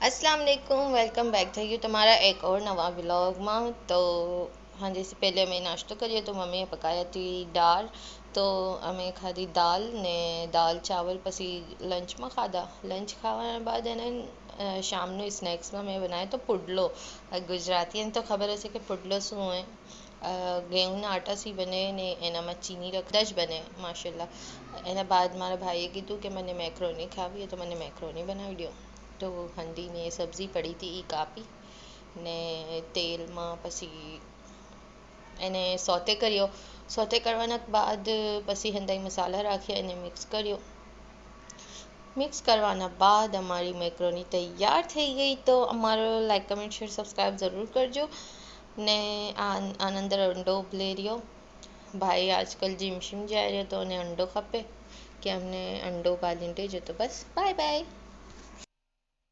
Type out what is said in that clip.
अस्सलाम वालेकुम, welcome back થઈ ગયું તમારા એક ઓર નવા વ્લોગમાં। તો હાંજે से पहले અમે નાસ્તો કર્યો તો મમ્મીએ પકાવી હતી દાળ, તો અમે ખાધી દાળ ને દાળ ચાવલ, પછી લંચમાં ખાધા। લંચ ખાવાના બાદ એને શામનું સ્નેક્સમાં મેં બનાવ્યો તો પુડલો। ગુજરાતીઓને તો ખબર હશે કે પુડલો શું હોય। ઘઉંના આટાથી બને ને એનામાં ચીની રખતા જ બને માશાલ્લાહ। એના બાદ મારા ભાઈએ કીધું કે મને મેક્રોની ખાવી હોય તો મને મેક્રોની બનાવી દો। તો હંધીને સબ્જી પડી હતી એ કાપી ને તેલમાં પછી એને સોતે કર્યો। સોતે કરવાના બાદ પછી હંધાઈ મસાલા રાખી એને મિક્સ કર્યો। મિક્સ કરવાના બાદ અમારી મેક્રોની તૈયાર થઈ ગઈ। તો અમારો લાઈક કમેન્ટ શેર સબસ્ક્રાઈબ જરૂર કરજો ને આના અંદર અંડો ઉબલે રહ્યો। ભાઈ આજકાલ જીમ શીમ જાય રહ્યો તો એને અંડો ખપે કે અમને અંડો બાંધીને દેજો। તો બસ બાય બાય।